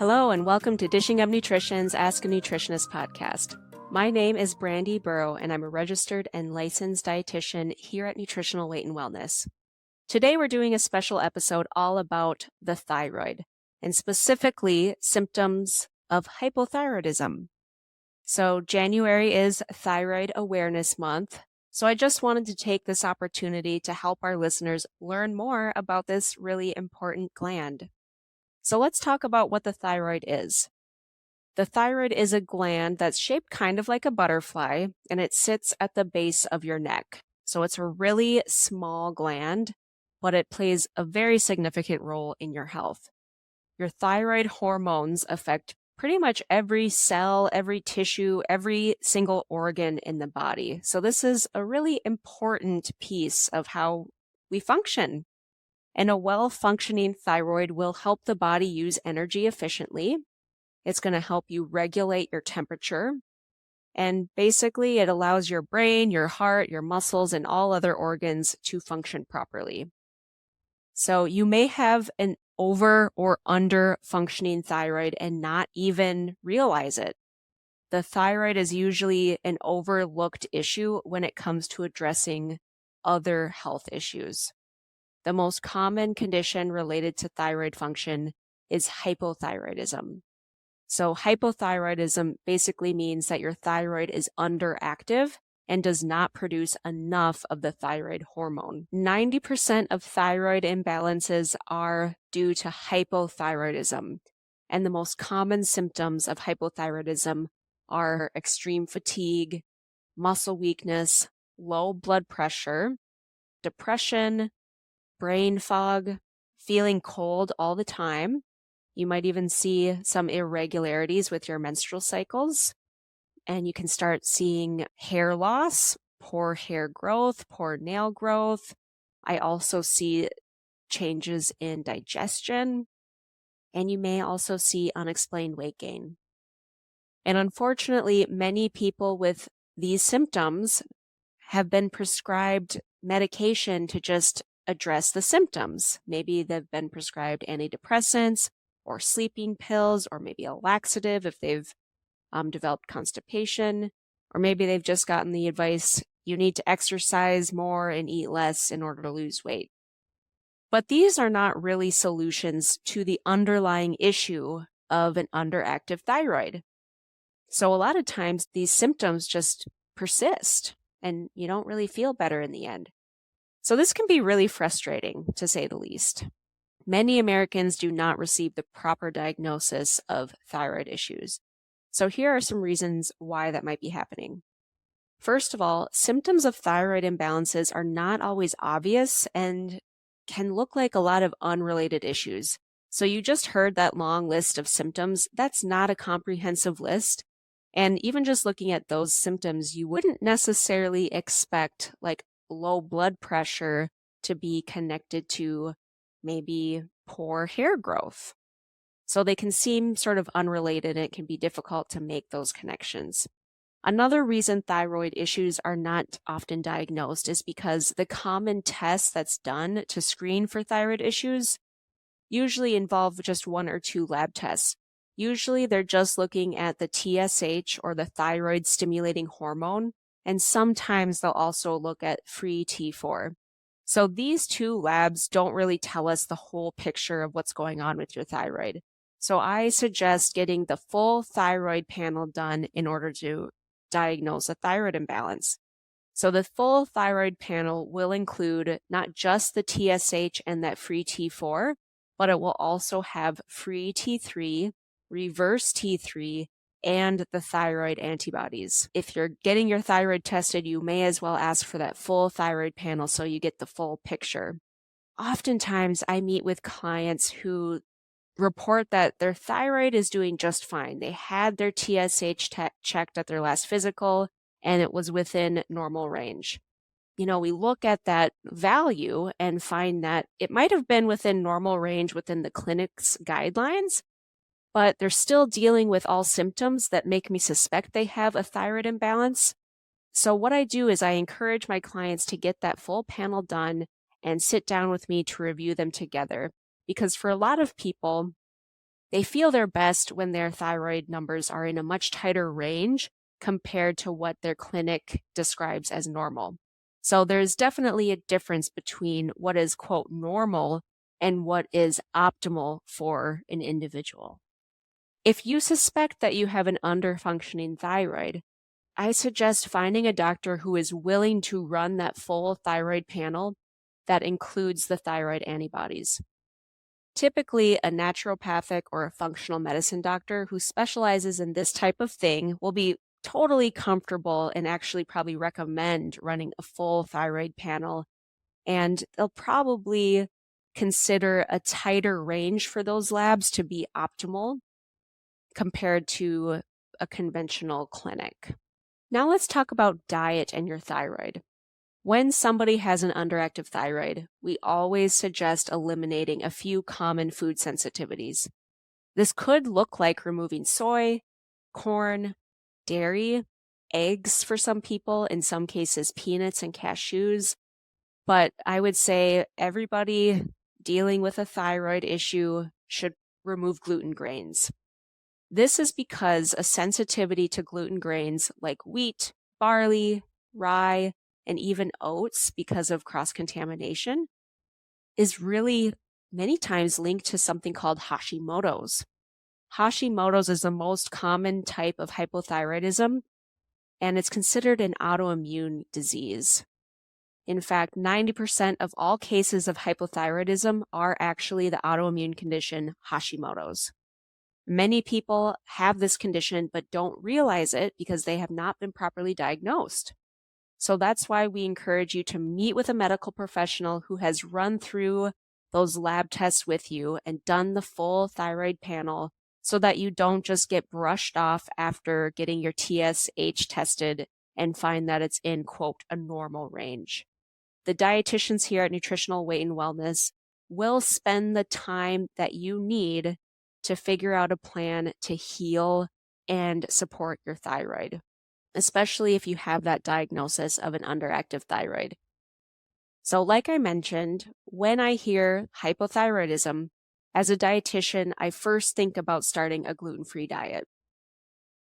Hello and welcome to Dishing Up Nutrition's Ask a Nutritionist podcast. My name is Brandy Burrow and I'm a registered and licensed dietitian here at Nutritional Weight and Wellness. Today we're doing a special episode all about the thyroid and specifically symptoms of hypothyroidism. So January is Thyroid Awareness Month. So I just wanted to take this opportunity to help our listeners learn more about this really important gland. So let's talk about what the thyroid is. The thyroid is a gland that's shaped kind of like a butterfly, and it sits at the base of your neck. So it's a really small gland, but it plays a very significant role in your health. Your thyroid hormones affect pretty much every cell, every tissue, every single organ in the body. So this is a really important piece of how we function. And a well-functioning thyroid will help the body use energy efficiently. It's going to help you regulate your temperature. And basically, it allows your brain, your heart, your muscles, and all other organs to function properly. So you may have an over or under functioning thyroid and not even realize it. The thyroid is usually an overlooked issue when it comes to addressing other health issues. The most common condition related to thyroid function is hypothyroidism. So hypothyroidism basically means that your thyroid is underactive and does not produce enough of the thyroid hormone. 90% of thyroid imbalances are due to hypothyroidism. And the most common symptoms of hypothyroidism are extreme fatigue, muscle weakness, low blood pressure, depression, brain fog, feeling cold all the time. You might even see some irregularities with your menstrual cycles, and you can start seeing hair loss, poor hair growth, poor nail growth. I also see changes in digestion, and you may also see unexplained weight gain. And unfortunately, many people with these symptoms have been prescribed medication to just address the symptoms. Maybe they've been prescribed antidepressants or sleeping pills, or maybe a laxative if they've developed constipation, or maybe they've just gotten the advice, you need to exercise more and eat less in order to lose weight. But these are not really solutions to the underlying issue of an underactive thyroid. So a lot of times these symptoms just persist and you don't really feel better in the end. So this can be really frustrating, to say the least. Many Americans do not receive the proper diagnosis of thyroid issues. So here are some reasons why that might be happening. First of all, symptoms of thyroid imbalances are not always obvious and can look like a lot of unrelated issues. So you just heard that long list of symptoms. That's not a comprehensive list. And even just looking at those symptoms, you wouldn't necessarily expect like low blood pressure to be connected to maybe poor hair growth. So they can seem sort of unrelated and it can be difficult to make those connections. Another reason thyroid issues are not often diagnosed is because the common tests that's done to screen for thyroid issues usually involve just one or two lab tests. Usually they're just looking at the TSH or the thyroid stimulating hormone, and sometimes they'll also look at free T4. So these two labs don't really tell us the whole picture of what's going on with your thyroid. So I suggest getting the full thyroid panel done in order to diagnose a thyroid imbalance. So the full thyroid panel will include not just the TSH and that free T4, but it will also have free T3, reverse T3, and the thyroid antibodies. If you're getting your thyroid tested, you may as well ask for that full thyroid panel so you get the full picture. Oftentimes, I meet with clients who report that their thyroid is doing just fine. They had their TSH checked at their last physical, and it was within normal range. We look at that value and find that it might have been within normal range within the clinic's guidelines, but they're still dealing with all symptoms that make me suspect they have a thyroid imbalance. So what I do is I encourage my clients to get that full panel done and sit down with me to review them together. Because for a lot of people, They feel their best when their thyroid numbers are in a much tighter range compared to what their clinic describes as normal. So there's definitely a difference between what is, quote, normal and what is optimal for an individual. If you suspect that you have an underfunctioning thyroid, I suggest finding a doctor who is willing to run that full thyroid panel that includes the thyroid antibodies. Typically, a naturopathic or a functional medicine doctor who specializes in this type of thing will be totally comfortable and actually probably recommend running a full thyroid panel. And they'll probably consider a tighter range for those labs to be optimal compared to a conventional clinic. Now let's talk about diet and your thyroid. When somebody has an underactive thyroid, we always suggest eliminating a few common food sensitivities. This could look like removing soy, corn, dairy, eggs for some people, in some cases peanuts and cashews. But I would say everybody dealing with a thyroid issue should remove gluten grains. This is because a sensitivity to gluten grains like wheat, barley, rye, and even oats, because of cross-contamination, is really many times linked to something called Hashimoto's. Hashimoto's is the most common type of hypothyroidism, and it's considered an autoimmune disease. In fact, 90% of all cases of hypothyroidism are actually the autoimmune condition Hashimoto's. Many people have this condition but don't realize it because they have not been properly diagnosed. So that's why we encourage you to meet with a medical professional who has run through those lab tests with you and done the full thyroid panel so that you don't just get brushed off after getting your TSH tested and find that it's in, quote, a normal range. The dietitians here at Nutritional Weight and Wellness will spend the time that you need to figure out a plan to heal and support your thyroid, especially if you have that diagnosis of an underactive thyroid. So like I mentioned, when I hear hypothyroidism, as a dietitian, I first think about starting a gluten-free diet.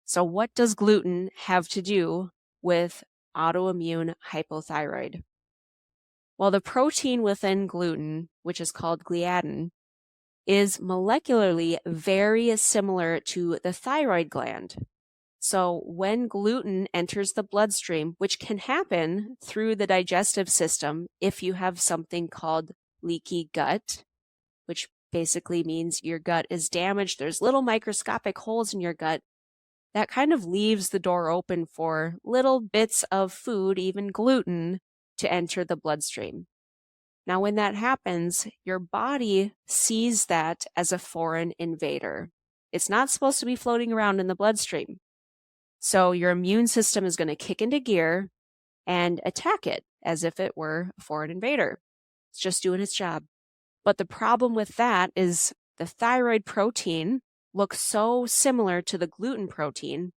So what does gluten have to do with autoimmune hypothyroid? Well, the protein within gluten, which is called gliadin, is molecularly very similar to the thyroid gland. So when gluten enters the bloodstream, which can happen through the digestive system if you have something called leaky gut, which basically means your gut is damaged, there's little microscopic holes in your gut, that kind of leaves the door open for little bits of food, even gluten, to enter the bloodstream. Now, when that happens, your body sees that as a foreign invader. It's not supposed to be floating around in the bloodstream. So your immune system is going to kick into gear and attack it as if it were a foreign invader. It's just doing its job. But the problem with that is the thyroid protein looks so similar to the gluten protein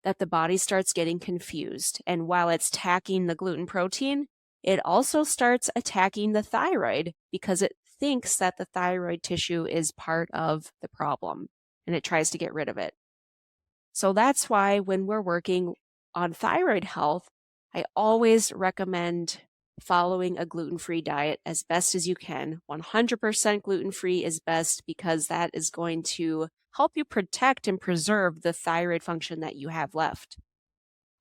that the body starts getting confused. And while it's attacking the gluten protein, it also starts attacking the thyroid because it thinks that the thyroid tissue is part of the problem and it tries to get rid of it. So that's why when we're working on thyroid health, I always recommend following a gluten-free diet as best as you can. 100% gluten-free is best because that is going to help you protect and preserve the thyroid function that you have left.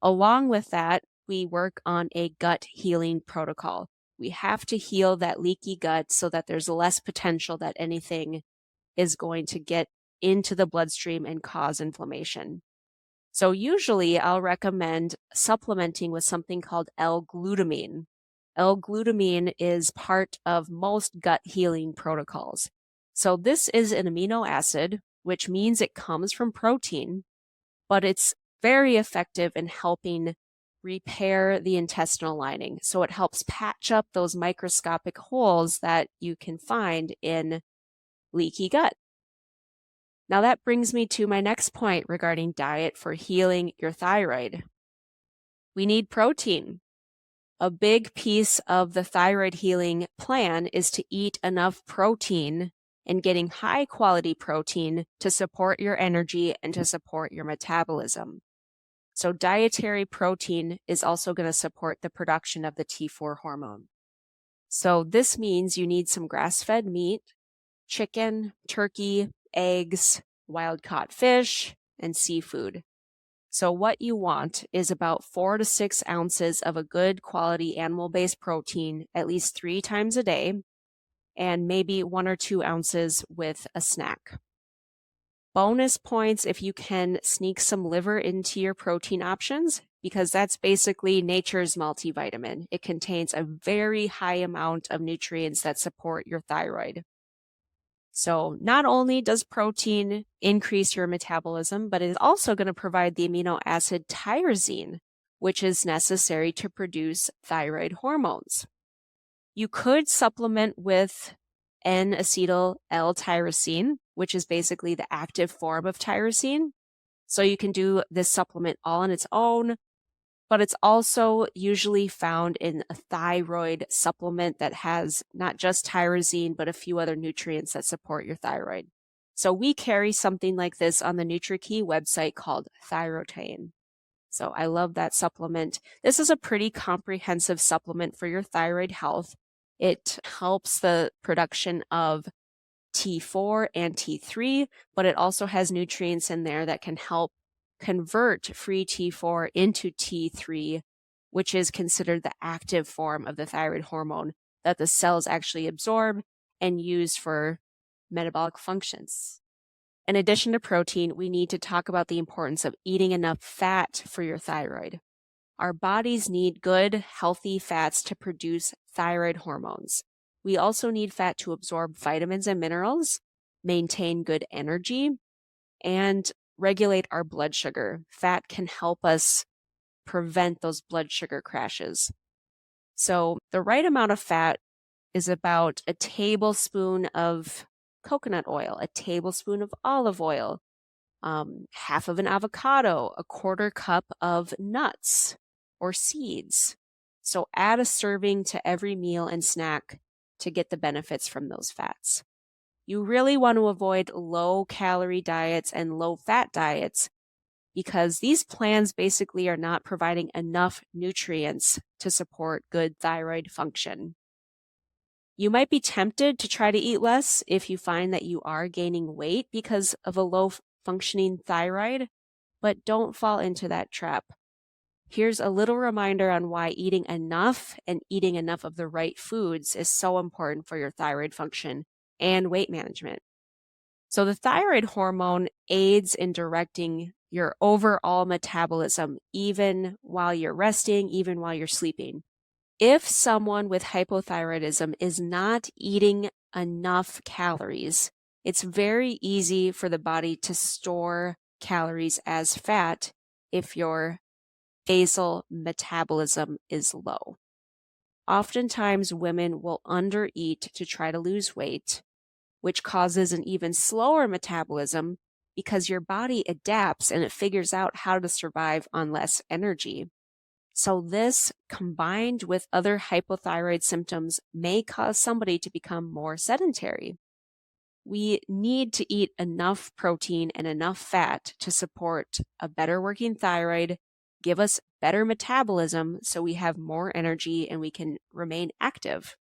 Along with that, we work on a gut healing protocol. We have to heal that leaky gut so that there's less potential that anything is going to get into the bloodstream and cause inflammation. So usually I'll recommend supplementing with something called L-glutamine. L-glutamine is part of most gut healing protocols. So this is an amino acid, which means it comes from protein, but it's very effective in helping repair the intestinal lining. So it helps patch up those microscopic holes that you can find in leaky gut. Now that brings me to my next point regarding diet for healing your thyroid. We need protein. A big piece of the thyroid healing plan is to eat enough protein and getting high quality protein to support your energy and to support your metabolism. So dietary protein is also going to support the production of the T4 hormone. So this means you need some grass-fed meat, chicken, turkey, eggs, wild-caught fish, and seafood. So what you want is about 4 to 6 ounces of a good quality animal-based protein at least 3 times a day, and maybe 1 or 2 ounces with a snack. Bonus points if you can sneak some liver into your protein options, because that's basically nature's multivitamin. It contains a very high amount of nutrients that support your thyroid. So not only does protein increase your metabolism, but it is also going to provide the amino acid tyrosine, which is necessary to produce thyroid hormones. You could supplement with N-acetyl L-tyrosine, which is basically the active form of tyrosine. So you can do this supplement all on its own, but it's also usually found in a thyroid supplement that has not just tyrosine, but a few other nutrients that support your thyroid. So we carry something like this on the NutriKey website called Thyrotain. So I love that supplement. This is a pretty comprehensive supplement for your thyroid health. It helps the production of T4 and T3, but it also has nutrients in there that can help convert free T4 into T3, which is considered the active form of the thyroid hormone that the cells actually absorb and use for metabolic functions. In addition to protein, we need to talk about the importance of eating enough fat for your thyroid. Our bodies need good, healthy fats to produce thyroid hormones. We also need fat to absorb vitamins and minerals, maintain good energy, and regulate our blood sugar. Fat can help us prevent those blood sugar crashes. So the right amount of fat is about a tablespoon of coconut oil, a tablespoon of olive oil, half of an avocado, a quarter cup of nuts or seeds. So add a serving to every meal and snack to get the benefits from those fats. You really want to avoid low-calorie diets and low-fat diets because these plans basically are not providing enough nutrients to support good thyroid function. You might be tempted to try to eat less if you find that you are gaining weight because of a low-functioning thyroid, but don't fall into that trap. Here's a little reminder on why eating enough and eating enough of the right foods is so important for your thyroid function and weight management. So the thyroid hormone aids in directing your overall metabolism, even while you're resting, even while you're sleeping. If someone with hypothyroidism is not eating enough calories, it's very easy for the body to store calories as fat if your basal metabolism is low. Oftentimes, women will undereat to try to lose weight, which causes an even slower metabolism because your body adapts and it figures out how to survive on less energy. So this, combined with other hypothyroid symptoms, may cause somebody to become more sedentary. We need to eat enough protein and enough fat to support a better working thyroid, give us better metabolism so we have more energy and we can remain active.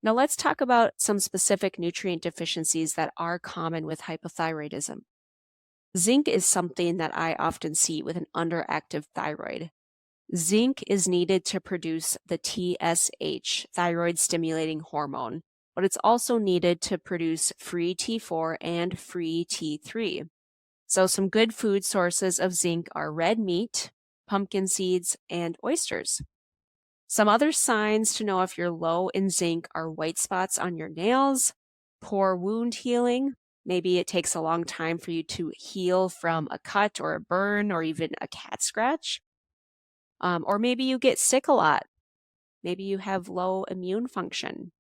Now let's talk about some specific nutrient deficiencies that are common with hypothyroidism. Zinc is something that I often see with an underactive thyroid. Zinc is needed to produce the TSH, thyroid stimulating hormone, but it's also needed to produce free T4 and free T3. So some good food sources of zinc are red meat, pumpkin seeds, and oysters. Some other signs to know if you're low in zinc are white spots on your nails, poor wound healing. Maybe it takes a long time for you to heal from a cut or a burn or even a cat scratch. Or maybe you get sick a lot. Maybe you have low immune function.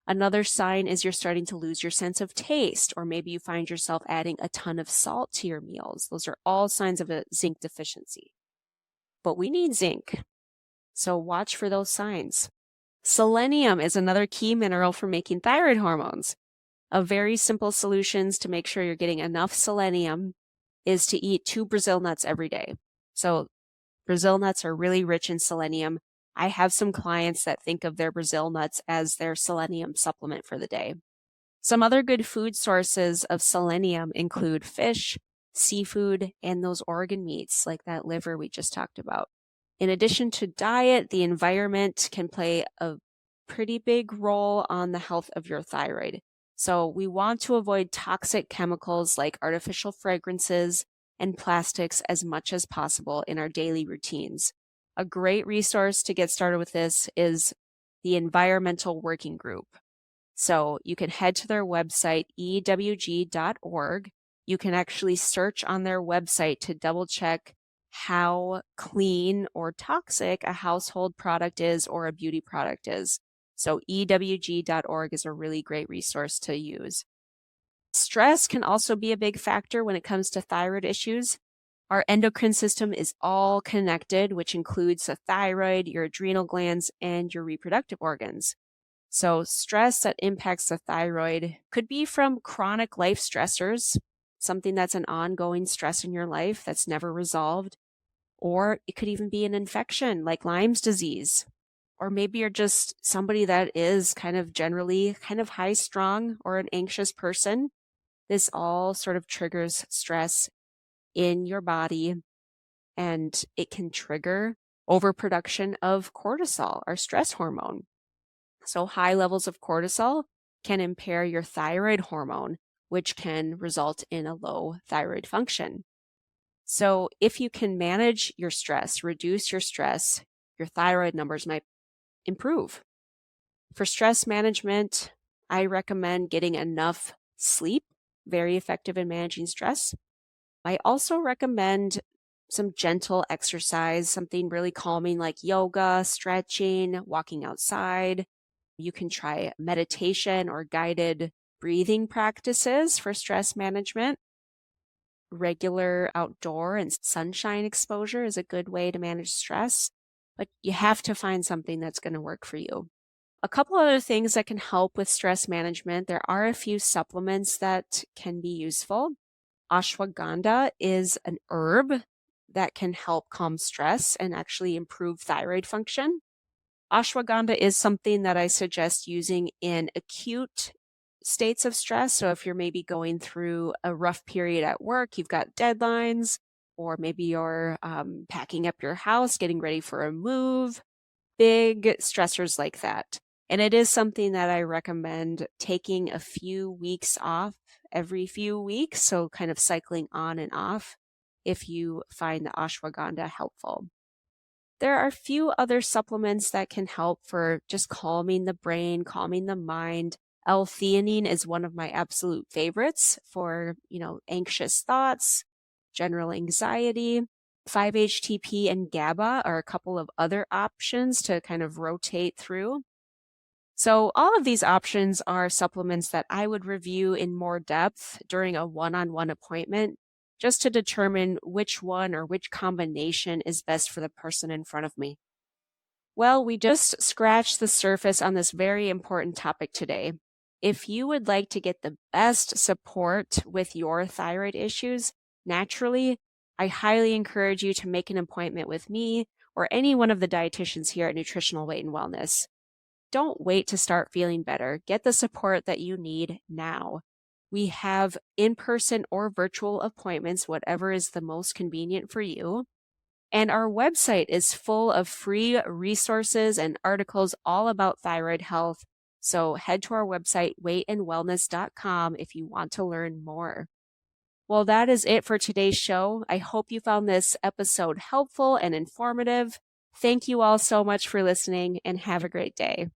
Another sign is you're starting to lose your sense of taste, or maybe you find yourself adding a ton of salt to your meals. Those are all signs of a zinc deficiency. But we need zinc, so watch for those signs. Selenium is another key mineral for making thyroid hormones. A very simple solutions to make sure you're getting enough selenium is to eat 2 Brazil nuts every day. So Brazil nuts are really rich in selenium. I have some clients that think of their Brazil nuts as their selenium supplement for the day. Some other good food sources of selenium include fish, seafood, and those organ meats like that liver we just talked about. In addition to diet, the environment can play a pretty big role on the health of your thyroid. So we want to avoid toxic chemicals like artificial fragrances and plastics as much as possible in our daily routines. A great resource to get started with this is the Environmental Working Group. So you can head to their website, ewg.org. You can actually search on their website to double check how clean or toxic a household product is or a beauty product is. So ewg.org is a really great resource to use. Stress can also be a big factor when it comes to thyroid issues. Our endocrine system is all connected, which includes the thyroid, your adrenal glands, and your reproductive organs. So stress that impacts the thyroid could be from chronic life stressors, something that's an ongoing stress in your life that's never resolved, or it could even be an infection like Lyme's disease. Or maybe you're just somebody that is kind of generally kind of high strung or an anxious person. This all sort of triggers stress in your body, and it can trigger overproduction of cortisol, our stress hormone. So high levels of cortisol can impair your thyroid hormone, which can result in a low thyroid function. So if you can manage your stress, reduce your stress, your thyroid numbers might improve. For stress management, I recommend getting enough sleep, very effective in managing stress. I also recommend some gentle exercise, something really calming like yoga, stretching, walking outside. You can try meditation or guided breathing practices for stress management. Regular outdoor and sunshine exposure is a good way to manage stress, but you have to find something that's going to work for you. A couple other things that can help with stress management, there are a few supplements that can be useful. Ashwagandha is an herb that can help calm stress and actually improve thyroid function. Ashwagandha is something that I suggest using in acute states of stress. So if you're maybe going through a rough period at work, you've got deadlines, or maybe you're packing up your house, getting ready for a move, big stressors like that. And it is something that I recommend taking a few weeks off every few weeks. So kind of cycling on and off if you find the ashwagandha helpful. There are a few other supplements that can help for just calming the brain, calming the mind. L-theanine is one of my absolute favorites for, anxious thoughts, general anxiety. 5-HTP and GABA are a couple of other options to kind of rotate through. So all of these options are supplements that I would review in more depth during a one-on-one appointment, just to determine which one or which combination is best for the person in front of me. Well, we just scratched the surface on this very important topic today. If you would like to get the best support with your thyroid issues, naturally, I highly encourage you to make an appointment with me or any one of the dietitians here at Nutritional Weight and Wellness. Don't wait to start feeling better. Get the support that you need now. We have in-person or virtual appointments, whatever is the most convenient for you. And our website is full of free resources and articles all about thyroid health. So head to our website, weightandwellness.com, if you want to learn more. Well, that is it for today's show. I hope you found this episode helpful and informative. Thank you all so much for listening, and have a great day.